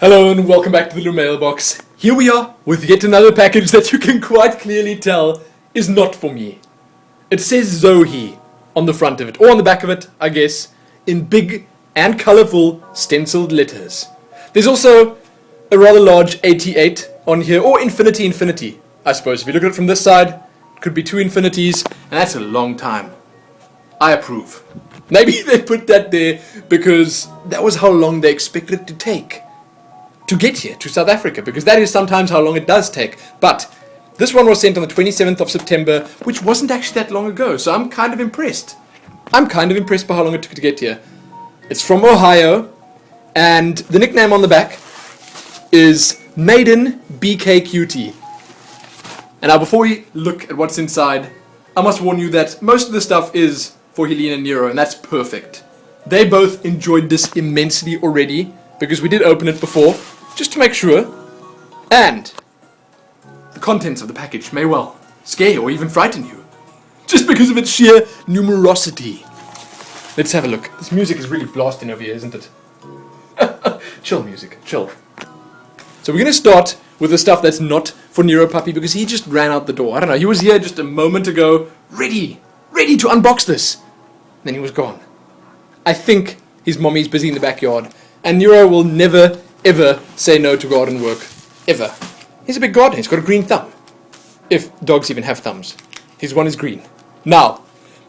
Hello and welcome back to the Lumailbox. Here we are with yet another package that you can quite clearly tell is not for me. It says Zoe on the front of it, or on the back of it, I guess, in big and colourful stenciled letters. There's also a rather large 88 on here, or infinity, I suppose. If you look at it from this side, it could be two infinities, and that's a long time. I approve. Maybe they put that there because that was how long they expected it to take to get here to South Africa, because that is sometimes how long it does take. But this one was sent on the 27th of September, which wasn't actually that long ago, so I'm kind of impressed. I'm kind of impressed by how long it took to get here. It's from Ohio, and the nickname on the back is Maidenbkqt. And now before we look at what's inside, I must warn you that most of the stuff is for Helene and Nero, and that's perfect. They both enjoyed this immensely already, because we did open it before, just to make sure. And the contents of the package may well scare or even frighten you, just because of its sheer numerosity. Let's have a look. This music is really blasting over here, isn't it? Chill music, chill. So we're going to start with the stuff that's not for Neropuppy, because he just ran out the door. I don't know, he was here just a moment ago, ready to unbox this. Then he was gone. I think his mommy's busy in the backyard, and Nero will never, ever say no to garden work. Ever. He's a big gardener. He's got a green thumb. If dogs even have thumbs. His one is green. Now,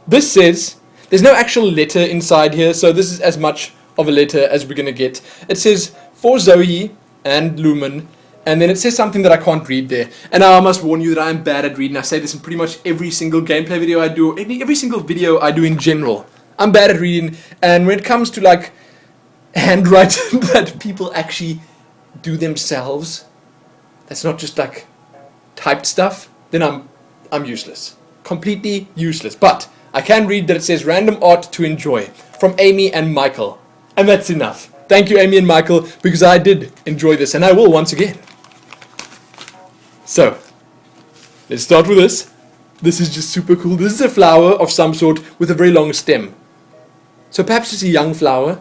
this says, there's no actual letter inside here, so this is as much of a letter as we're going to get. It says, for Zoe and Lumin, and then it says something that I can't read there. And now I must warn you that I'm bad at reading. I say this in pretty much every single gameplay video I do, every single video I do in general. I'm bad at reading, and when it comes to like handwriting that people actually do themselves, that's not just like typed stuff, then I'm useless. Completely useless. But I can read that it says random art to enjoy from Aimee and Michael. And that's enough. Thank you, Aimee and Michael, because I did enjoy this, and I will once again. So, let's start with this. This is just super cool. This is a flower of some sort with a very long stem. So perhaps it's a young flower,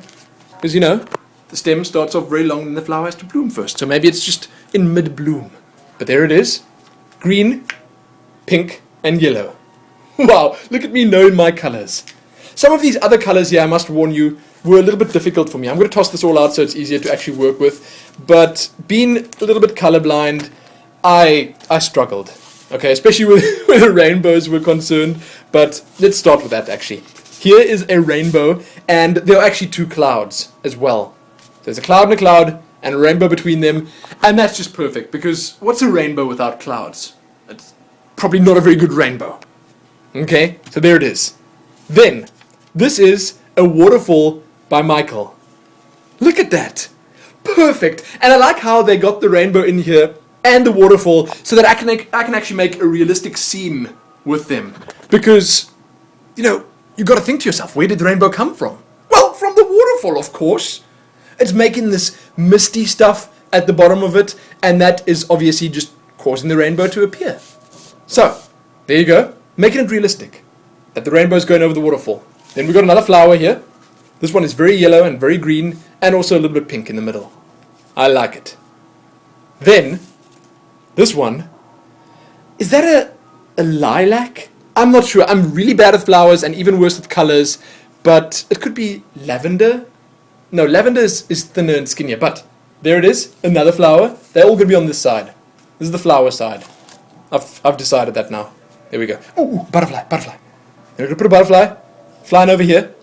because, you know, the stem starts off very long and the flower has to bloom first. So maybe it's just in mid-bloom. But there it is. Green, pink, and yellow. Wow, look at me knowing my colors. Some of these other colors here, I must warn you, were a little bit difficult for me. I'm going to toss this all out so it's easier to actually work with. But being a little bit colorblind, I struggled. Okay, especially where the rainbows were concerned. But let's start with that, actually. Here is a rainbow, and there are actually two clouds as well. There's a cloud and a cloud, and a rainbow between them, and that's just perfect, because what's a rainbow without clouds? It's probably not a very good rainbow. Okay, so there it is. Then, this is a Waterfall by Michael. Look at that! Perfect! And I like how they got the rainbow in here, and the waterfall, so that I can actually make a realistic seam with them. Because, you know, you got to think to yourself, where did the rainbow come from? Well, from the waterfall, of course. It's making this misty stuff at the bottom of it, and that is obviously just causing the rainbow to appear. So, there you go. Making it realistic, that the rainbow is going over the waterfall. Then we've got another flower here. This one is very yellow and very green, and also a little bit pink in the middle. I like it. Then, this one, is that a lilac? I'm not sure. I'm really bad at flowers and even worse with colors, but it could be lavender. No, lavender is thinner and skinnier, but there it is, another flower. They're all going to be on this side. This is the flower side. I've decided that now. There we go. Ooh, butterfly. Then we're going to put a butterfly flying over here.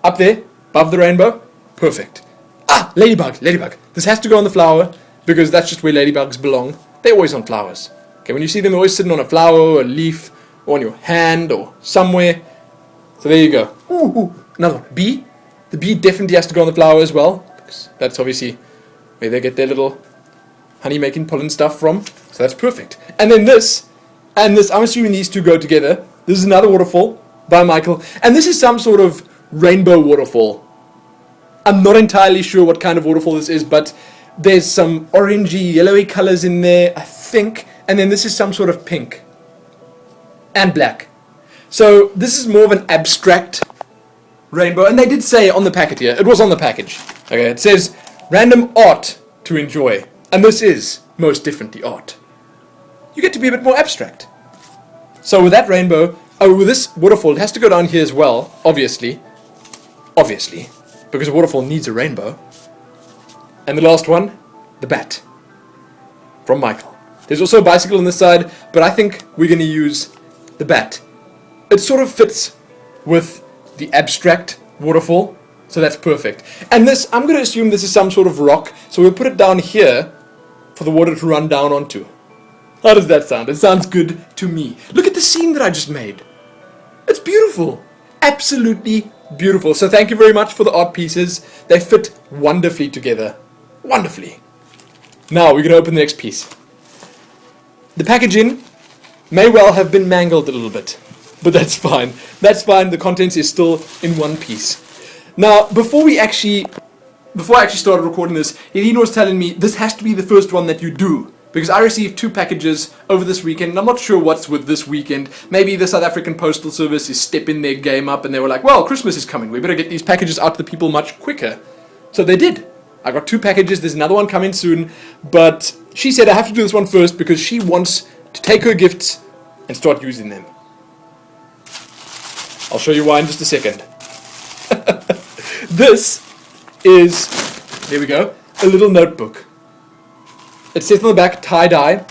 Up there, above the rainbow. Perfect. Ah, ladybug. This has to go on the flower, because that's just where ladybugs belong. They're always on flowers. Okay, when you see them, they're always sitting on a flower or a leaf or on your hand or somewhere. So there you go. Ooh, another one. Bee. The bee definitely has to go on the flower as well, because that's obviously where they get their little honey-making pollen stuff from. So that's perfect. And then this, and this, I'm assuming these two go together. This is another waterfall by Michael. And this is some sort of rainbow waterfall. I'm not entirely sure what kind of waterfall this is, but there's some orangey, yellowy colors in there, I think. And then this is some sort of pink and black. So this is more of an abstract rainbow. And they did say on the packet here, it was on the package. Okay, it says random art to enjoy. And this is most definitely art. You get to be a bit more abstract. So with that rainbow, with this waterfall, it has to go down here as well, obviously. Obviously. Because a waterfall needs a rainbow. And the last one, the bat. From Michael. There's also a bicycle on this side, but I think we're going to use the bat. It sort of fits with the abstract waterfall, so that's perfect. And this, I'm going to assume this is some sort of rock, so we'll put it down here for the water to run down onto. How does that sound? It sounds good to me. Look at the scene that I just made. It's beautiful. Absolutely beautiful. So thank you very much for the art pieces. They fit wonderfully together. Wonderfully. Now we're going to open the next piece. The packaging may well have been mangled a little bit, but that's fine. That's fine. The contents is still in one piece. Now, before I actually started recording this, Helene was telling me this has to be the first one that you do. Because I received 2 packages over this weekend, and I'm not sure what's with this weekend. Maybe the South African Postal Service is stepping their game up, and they were like, well, Christmas is coming, we better get these packages out to the people much quicker. So they did. I got 2 packages, there's another one coming soon, but she said I have to do this one first because she wants to take her gifts and start using them. I'll show you why in just a second. This is, there we go, a little notebook. It says on the back tie-dye,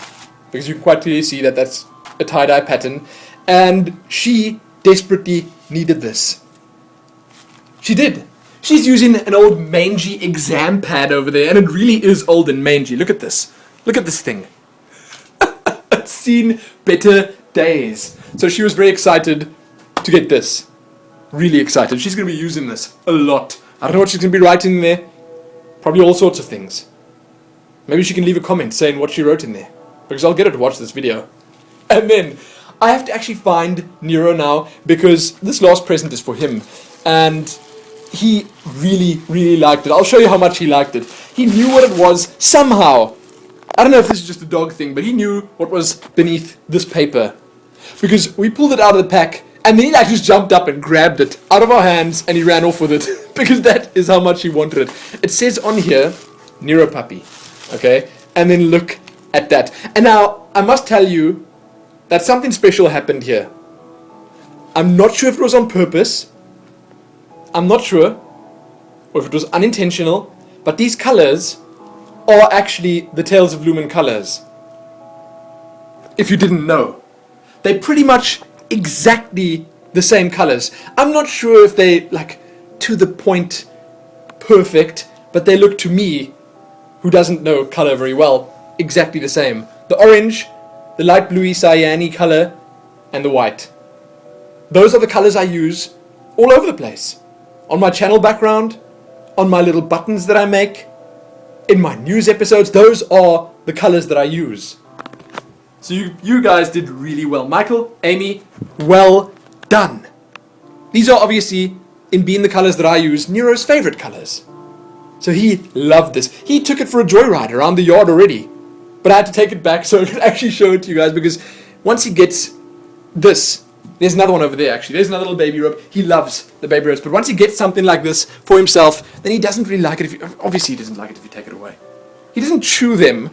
because you can quite clearly see that that's a tie-dye pattern, and she desperately needed this. She did. She's using an old mangy exam pad over there, and it really is old and mangy. Look at this. Look at this thing. It's seen better days. So she was very excited to get this. Really excited. She's going to be using this a lot. I don't know what she's going to be writing in there. Probably all sorts of things. Maybe she can leave a comment saying what she wrote in there, because I'll get her to watch this video. And then, I have to actually find Nero now, because this last present is for him, and he really, really liked it. I'll show you how much he liked it. He knew what it was, somehow. I don't know if this is just a dog thing, but he knew what was beneath this paper. Because we pulled it out of the pack, and then he like just jumped up and grabbed it out of our hands, and he ran off with it, because that is how much he wanted it. It says on here, Neropuppy. Okay, and then look at that. And now, I must tell you that something special happened here. I'm not sure if it was on purpose. I'm not sure. Or if it was unintentional. But these colors are actually the Tales of Lumin colors. If you didn't know. They're pretty much exactly the same colors. I'm not sure if they, like, to the point perfect. But they look to me, who doesn't know color very well, exactly the same. The orange, the light bluey cyan color, and the white. Those are the colors I use all over the place. On my channel background, on my little buttons that I make, in my news episodes, those are the colors that I use. So you guys did really well. Michael, Aimee, well done. These are obviously, in being the colors that I use, Nero's favorite colors. So he loved this. He took it for a joyride around the yard already. But I had to take it back so I could actually show it to you guys, because once he gets this, there's another one over there actually. There's another little baby rope. He loves the baby ropes. But once he gets something like this for himself, then he doesn't really like it if you, obviously he doesn't like it if you take it away. He doesn't chew them.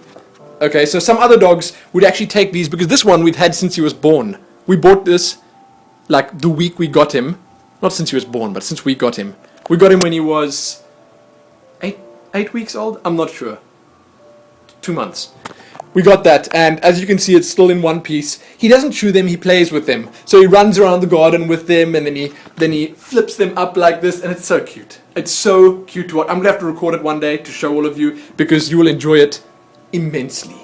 Okay, so some other dogs would actually take these, because this one we've had since he was born. We bought this like the week we got him. Not since he was born, but since we got him. We got him when he was 8 weeks old? I'm not sure. 2 months. We got that, and as you can see, it's still in one piece. He doesn't chew them, he plays with them. So he runs around the garden with them, and then he flips them up like this, and it's so cute. It's so cute to watch. I'm going to have to record it one day to show all of you, because you will enjoy it immensely.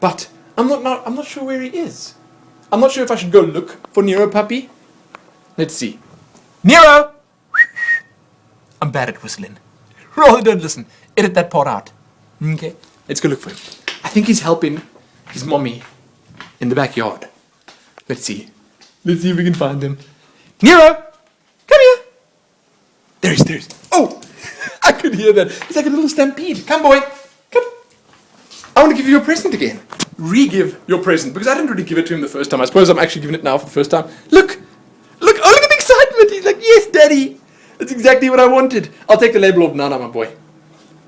But I'm not sure where he is. I'm not sure if I should go look for Neropuppy. Let's see. Nero! I'm bad at whistling. Rather don't listen. Edit that part out. Okay? Let's go look for him. I think he's helping his mommy in the backyard. Let's see. Let's see if we can find him. Nero! Come here! There he is. Oh! I could hear that. It's like a little stampede. Come, boy. Come. I want to give you your present again. Re-give your present. Because I didn't really give it to him the first time. I suppose I'm actually giving it now for the first time. Look! Look! Oh, look at the excitement! He's like, yes, Daddy! That's exactly what I wanted. I'll take the label off now, my boy.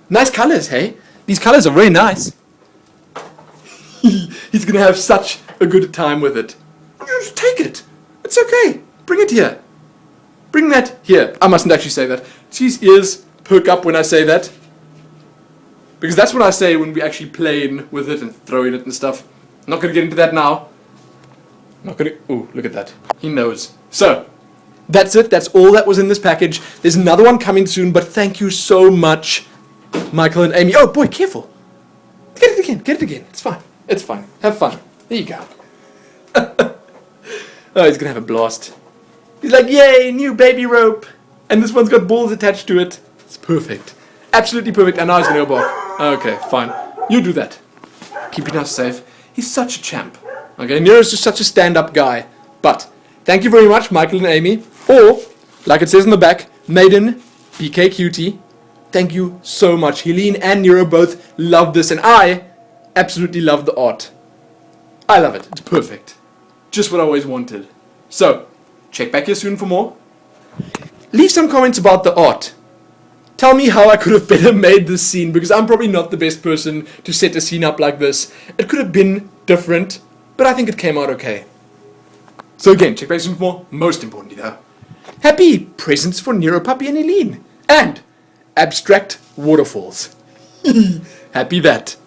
Nice colours, hey? These colours are very nice. He's going to have such a good time with it. Just take it. It's okay. Bring it here. Bring that here. I mustn't actually say that. His ears perk up when I say that. Because that's what I say when we actually playing with it and throwing it and stuff. I'm not going to get into that now. I'm not going to... Ooh, look at that. He knows. So, that's it. That's all that was in this package. There's another one coming soon, but thank you so much, Michael and Aimee. Oh, boy, careful. Get it again. Get it again. It's fine. It's fine. Have fun. There you go. Oh, he's going to have a blast. He's like, yay, new baby rope. And this one's got balls attached to it. It's perfect. Absolutely perfect. And now he's going to go bark. Okay, fine. You do that. Keeping us safe. He's such a champ. Okay, Nero's just such a stand-up guy. But, thank you very much, Michael and Aimee. Or, like it says on the back, Maidenbkqt. Thank you so much. Helene and Nero both love this. And I absolutely love the art. I love it. It's perfect. Just what I always wanted. So, check back here soon for more. Leave some comments about the art. Tell me how I could have better made this scene, because I'm probably not the best person to set a scene up like this. It could have been different, but I think it came out okay. So again, check back soon for more. Most importantly though, happy presents for Neropuppy and Helene. And abstract waterfalls. Happy that.